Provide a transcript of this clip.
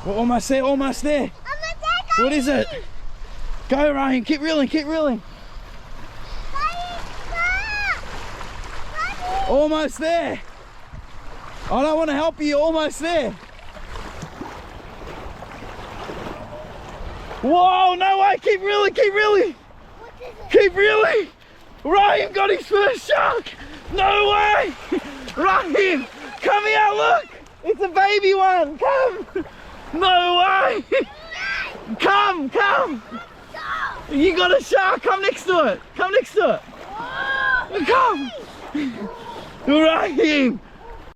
We're almost there, almost there. What is it? Go, Ryan, keep reeling, keep reeling. Almost there. I don't want to help you, almost there. Whoa, no way, keep reeling, keep reeling. Keep reeling. Ryan got his first shark. No way. Ryan, come here, look. It's a baby one, come. No way. Come, come. You got a shark, come next to it. Come next to it. Come. Ryan,